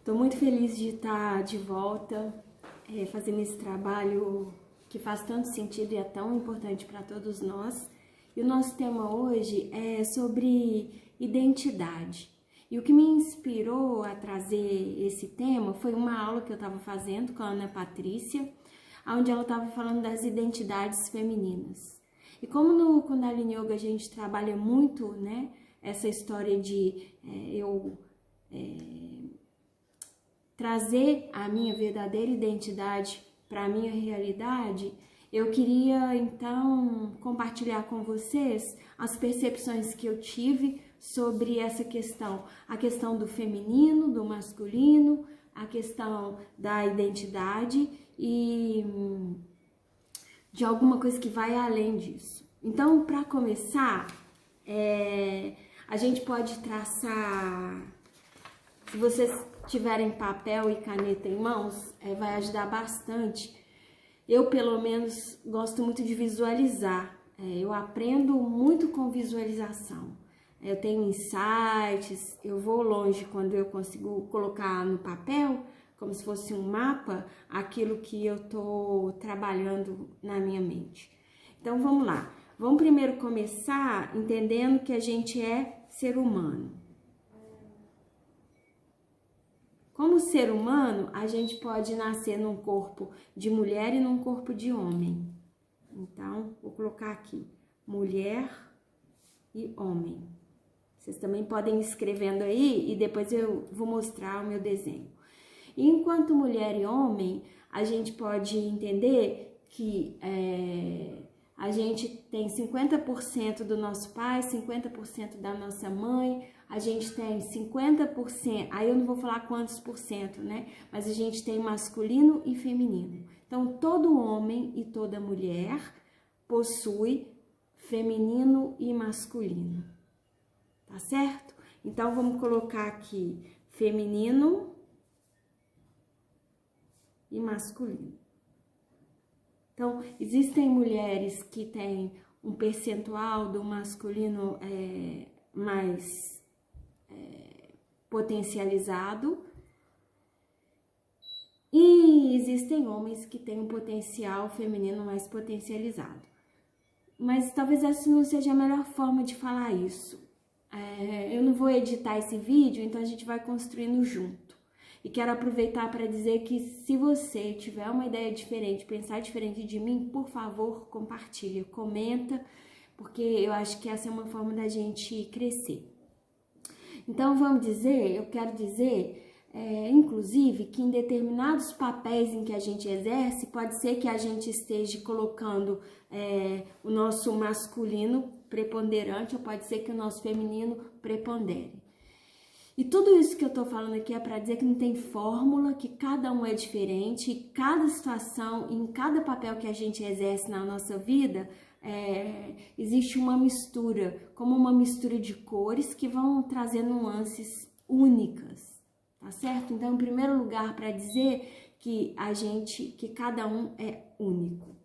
Estou muito feliz de estar de volta, fazendo esse trabalho que faz tanto sentido e é tão importante para todos nós. E o nosso tema hoje é sobre identidade. E o que me inspirou a trazer esse tema foi uma aula que eu estava fazendo com a Ana Patrícia, onde ela estava falando das identidades femininas. E como no Kundalini Yoga a gente trabalha muito, né, essa história de trazer a minha verdadeira identidade para a minha realidade, eu queria então compartilhar com vocês as percepções que eu tive sobre essa questão, a questão do feminino, do masculino, a questão da identidade e de alguma coisa que vai além disso. Então, para começar, a gente pode traçar, se vocês tiverem papel e caneta em mãos, vai ajudar bastante. Eu, pelo menos, gosto muito de visualizar. Eu aprendo muito com visualização. Eu tenho insights, eu vou longe quando eu consigo colocar no papel, como se fosse um mapa, aquilo que eu tô trabalhando na minha mente. Então, vamos lá. Vamos primeiro começar entendendo que a gente é ser humano. Como ser humano, a gente pode nascer num corpo de mulher e num corpo de homem. Então, vou colocar aqui, mulher e homem. Vocês também podem ir escrevendo aí e depois eu vou mostrar o meu desenho. E enquanto mulher e homem, a gente pode entender que a gente tem 50% do nosso pai, 50% da nossa mãe, a gente tem 50%, aí eu não vou falar quantos por cento, né? Mas a gente tem masculino e feminino. Então, todo homem e toda mulher possui feminino e masculino, tá certo? Então, vamos colocar aqui feminino e masculino. Então, existem mulheres que têm um percentual do masculino mais potencializado e existem homens que têm um potencial feminino mais potencializado. Mas talvez essa não seja a melhor forma de falar isso. Eu não vou editar esse vídeo, então a gente vai construindo junto. E quero aproveitar para dizer que se você tiver uma ideia diferente, pensar diferente de mim, por favor, compartilha, comenta, porque eu acho que essa é uma forma da gente crescer. Então, eu quero dizer, inclusive, que em determinados papéis em que a gente exerce, pode ser que a gente esteja colocando o nosso masculino preponderante, ou pode ser que o nosso feminino prepondere. E tudo isso que eu tô falando aqui é para dizer que não tem fórmula, que cada um é diferente, e cada situação, em cada papel que a gente exerce na nossa vida, existe uma mistura, como uma mistura de cores que vão trazer nuances únicas, tá certo? Então, em primeiro lugar, para dizer que que cada um é único.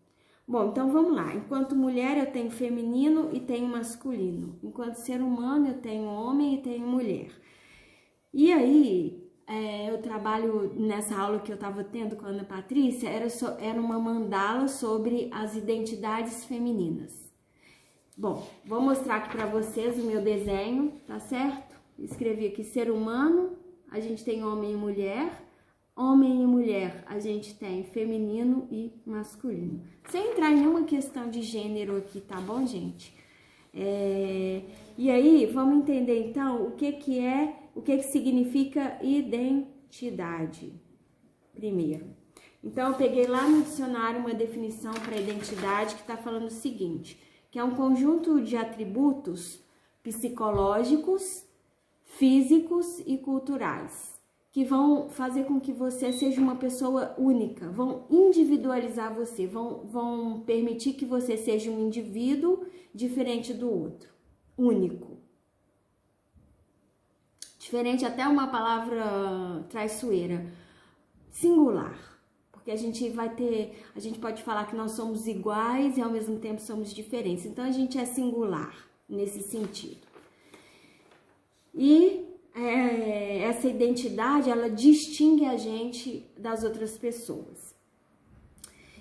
Bom, então vamos lá. Enquanto mulher, eu tenho feminino e tenho masculino. Enquanto ser humano, eu tenho homem e tenho mulher. E aí, eu trabalho nessa aula que eu estava tendo com a Ana Patrícia, era uma mandala sobre as identidades femininas. Bom, vou mostrar aqui para vocês o meu desenho, tá certo? Escrevi aqui ser humano, a gente tem homem e mulher a gente tem feminino e masculino. Sem entrar em nenhuma questão de gênero aqui, tá bom, gente? E aí, vamos entender então o que significa identidade, primeiro. Então, eu peguei lá no dicionário uma definição para identidade que está falando o seguinte, que é um conjunto de atributos psicológicos, físicos e culturais, que vão fazer com que você seja uma pessoa única, vão individualizar você, vão permitir que você seja um indivíduo diferente do outro, único. Diferente até uma palavra traiçoeira, singular, porque a gente pode falar que nós somos iguais e ao mesmo tempo somos diferentes, então a gente é singular nesse sentido. E essa identidade, ela distingue a gente das outras pessoas.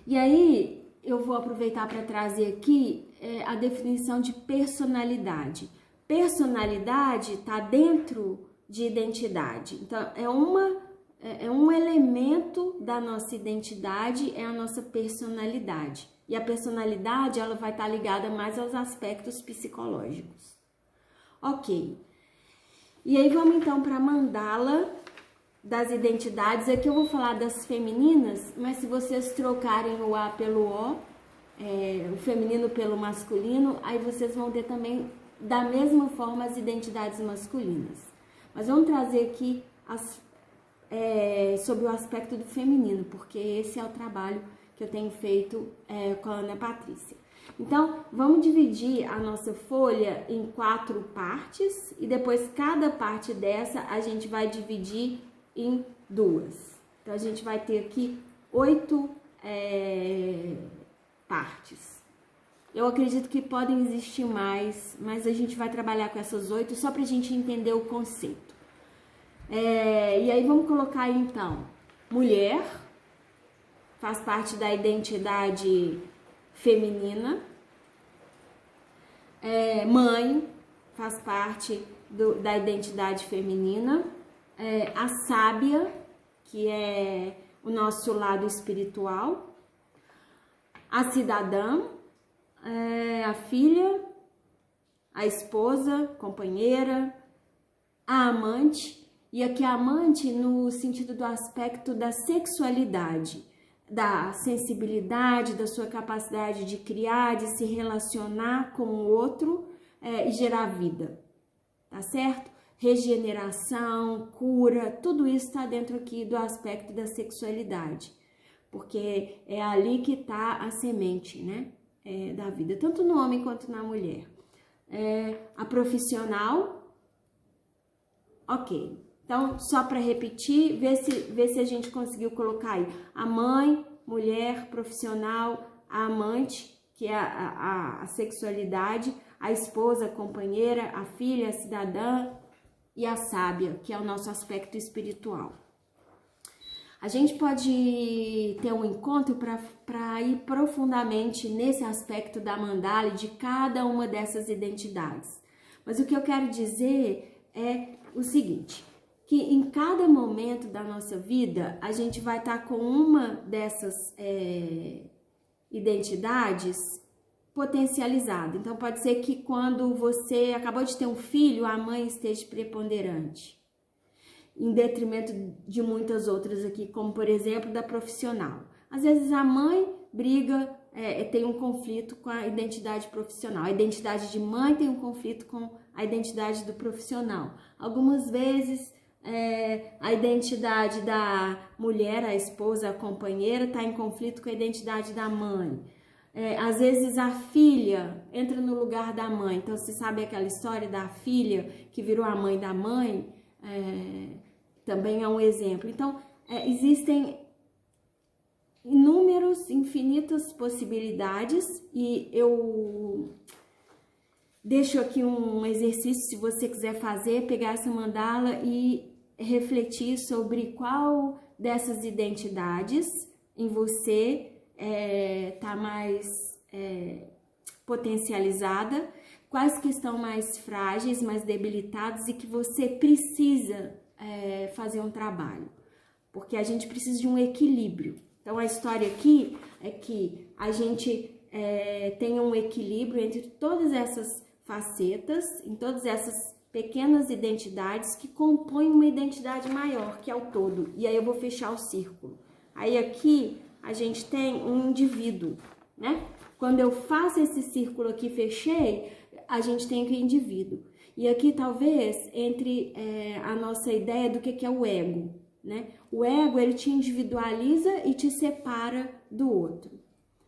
E aí, eu vou aproveitar para trazer aqui a definição de personalidade. Personalidade está dentro de identidade. Então, é um elemento da nossa identidade, é a nossa personalidade. E a personalidade, ela vai estar ligada mais aos aspectos psicológicos. Ok. E aí, vamos então para a mandala das identidades. Aqui eu vou falar das femininas, mas se vocês trocarem o A pelo O, o feminino pelo masculino, aí vocês vão ter também, da mesma forma, as identidades masculinas. Mas vamos trazer aqui sobre o aspecto do feminino, porque esse é o trabalho que eu tenho feito com a Ana Patrícia. Então, vamos dividir a nossa folha em 4 partes e depois cada parte dessa a gente vai dividir em 2. Então, a gente vai ter aqui 8 partes. Eu acredito que podem existir mais, mas a gente vai trabalhar com essas 8 só para a gente entender o conceito. E aí vamos colocar aí, então, mulher, faz parte da identidade feminina, mãe, faz parte da identidade feminina, a sábia, que é o nosso lado espiritual, a cidadã, a filha, a esposa, companheira, a amante, e aqui a amante no sentido do aspecto da sexualidade, da sensibilidade, da sua capacidade de criar, de se relacionar com o outro e gerar vida, tá certo? Regeneração, cura, tudo isso está dentro aqui do aspecto da sexualidade, porque é ali que está a semente, né, da vida, tanto no homem quanto na mulher. A profissional, ok. Então, só para repetir, ver se a gente conseguiu colocar aí a mãe, mulher, profissional, a amante, que é a sexualidade, a esposa, a companheira, a filha, a cidadã e a sábia, que é o nosso aspecto espiritual. A gente pode ter um encontro para ir profundamente nesse aspecto da mandala e de cada uma dessas identidades. Mas o que eu quero dizer é o seguinte, que em cada momento da nossa vida, a gente vai estar com uma dessas identidades potencializada. Então, pode ser que quando você acabou de ter um filho, a mãe esteja preponderante, em detrimento de muitas outras aqui, como, por exemplo, da profissional. Às vezes, a mãe briga, tem um conflito com a identidade profissional. A identidade de mãe tem um conflito com a identidade do profissional. Algumas vezes, a identidade da mulher, a esposa, a companheira, está em conflito com a identidade da mãe. Às vezes a filha entra no lugar da mãe. Então, você sabe aquela história da filha que virou a mãe da mãe? Também é um exemplo. Então, existem infinitas possibilidades e eu deixo aqui um exercício, se você quiser fazer, pegar essa mandala e refletir sobre qual dessas identidades em você está mais potencializada, quais que estão mais frágeis, mais debilitados e que você precisa fazer um trabalho, porque a gente precisa de um equilíbrio. Então, a história aqui é que a gente tenha um equilíbrio entre todas essas facetas, em todas essas pequenas identidades que compõem uma identidade maior, que é o todo. E aí eu vou fechar o círculo. Aí aqui a gente tem um indivíduo, né? Quando eu faço esse círculo aqui, fechei, a gente tem aqui o indivíduo. E aqui talvez entre a nossa ideia do que é o ego, né? O ego, ele te individualiza e te separa do outro.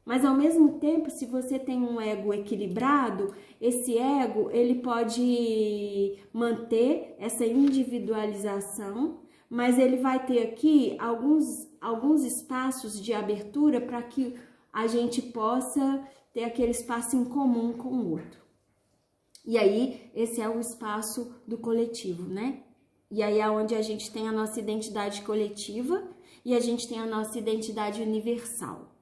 Mas ao mesmo tempo, se você tem um ego equilibrado, esse ego, ele pode manter essa individualização, mas ele vai ter aqui alguns espaços de abertura para que a gente possa ter aquele espaço em comum com o outro. E aí, esse é o espaço do coletivo, né? E aí é onde a gente tem a nossa identidade coletiva e a gente tem a nossa identidade universal.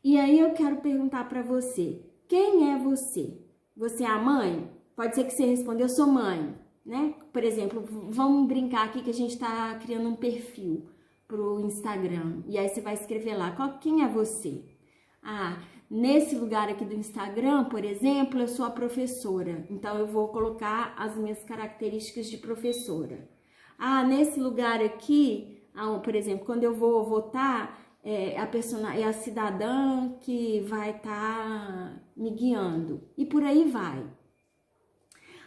E aí eu quero perguntar para você, quem é você? Você é a mãe? Pode ser que você responda, eu sou mãe, né? Por exemplo, vamos brincar aqui que a gente está criando um perfil pro Instagram. E aí você vai escrever lá, quem é você? Ah, nesse lugar aqui do Instagram, por exemplo, eu sou a professora. Então eu vou colocar as minhas características de professora. Ah, nesse lugar aqui, por exemplo, quando eu vou votar, é a cidadã que vai estar me guiando. E por aí vai.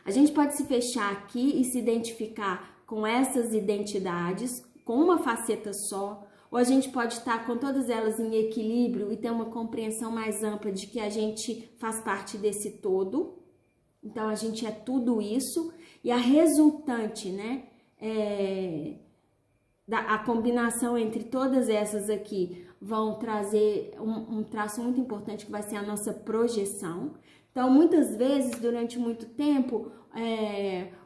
A gente pode se fechar aqui e se identificar com essas identidades, com uma faceta só, ou a gente pode estar com todas elas em equilíbrio e ter uma compreensão mais ampla de que a gente faz parte desse todo. Então, a gente é tudo isso. E a resultante, né, a combinação entre todas essas aqui vão trazer um traço muito importante que vai ser a nossa projeção. Então, muitas vezes, durante muito tempo,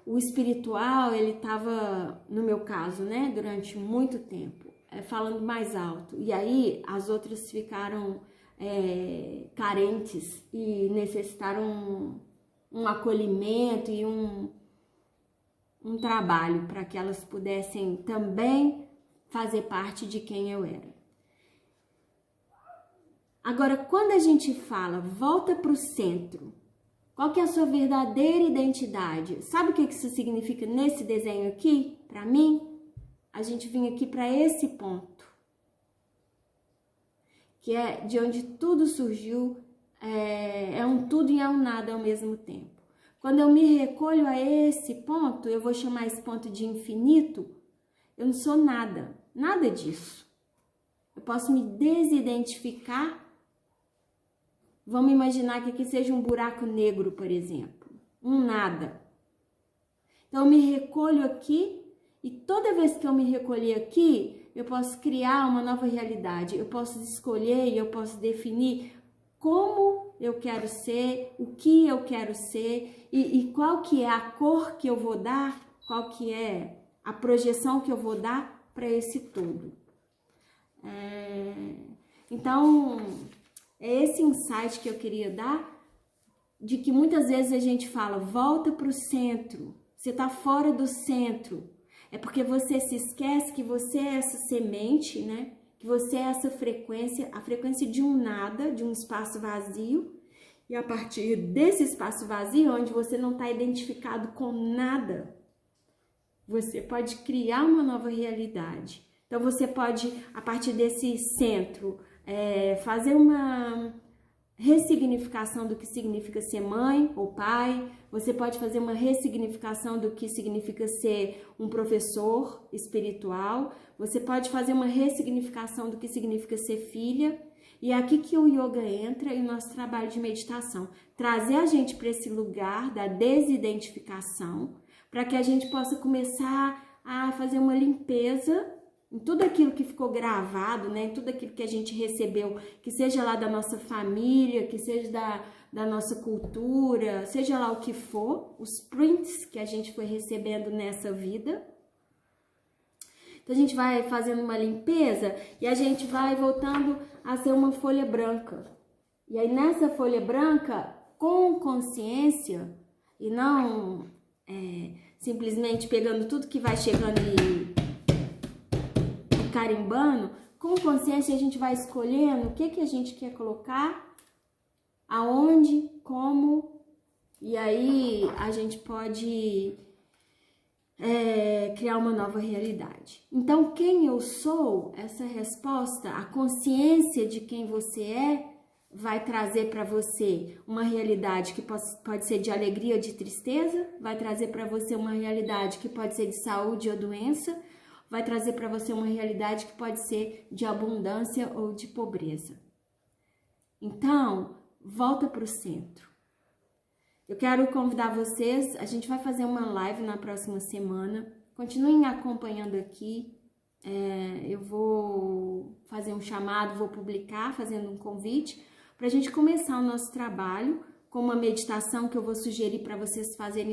o espiritual, ele estava, no meu caso, né, durante muito tempo, falando mais alto. E aí, as outras ficaram carentes e necessitaram um acolhimento e um trabalho para que elas pudessem também fazer parte de quem eu era. Agora, quando a gente fala, volta para o centro, qual que é a sua verdadeira identidade? Sabe o que isso significa nesse desenho aqui? Para mim, a gente vem aqui para esse ponto, que é de onde tudo surgiu, é um tudo e é um nada ao mesmo tempo. Quando eu me recolho a esse ponto, eu vou chamar esse ponto de infinito, eu não sou nada, nada disso. Eu posso me desidentificar. Vamos imaginar que aqui seja um buraco negro, por exemplo, um nada. Então, eu me recolho aqui e toda vez que eu me recolher aqui, eu posso criar uma nova realidade. Eu posso escolher e eu posso definir como eu quero ser, o que eu quero ser e qual que é a cor que eu vou dar, qual que é a projeção que eu vou dar para esse todo. Então, é esse insight que eu queria dar, de que muitas vezes a gente fala, volta para o centro, você está fora do centro. É porque você se esquece que você é essa semente, né? Que você é essa frequência, a frequência de um nada, de um espaço vazio. E a partir desse espaço vazio, onde você não está identificado com nada, você pode criar uma nova realidade. Então, você pode, a partir desse centro, fazer uma ressignificação do que significa ser mãe ou pai. Você pode fazer uma ressignificação do que significa ser um professor espiritual. Você pode fazer uma ressignificação do que significa ser filha. E é aqui que o yoga entra e o nosso trabalho de meditação. Trazer a gente para esse lugar da desidentificação, para que a gente possa começar a fazer uma limpeza em tudo aquilo que ficou gravado, né? Em tudo aquilo que a gente recebeu, que seja lá da nossa família, que seja da nossa cultura, seja lá o que for, os prints que a gente foi recebendo nessa vida. Então, a gente vai fazendo uma limpeza e a gente vai voltando a ser uma folha branca. E aí, nessa folha branca, com consciência, e não simplesmente pegando tudo que vai chegando e carimbando, com consciência a gente vai escolhendo o que a gente quer colocar, aonde, como, e aí a gente pode criar uma nova realidade. Então, quem eu sou, essa resposta, a consciência de quem você vai trazer para você uma realidade que pode ser de alegria ou de tristeza, vai trazer para você uma realidade que pode ser de saúde ou doença, vai trazer para você uma realidade que pode ser de abundância ou de pobreza. Então, volta para o centro. Eu quero convidar vocês, a gente vai fazer uma live na próxima semana. Continuem acompanhando aqui. Eu vou fazer um chamado, vou publicar, fazendo um convite, para a gente começar o nosso trabalho como uma meditação que eu vou sugerir para vocês fazerem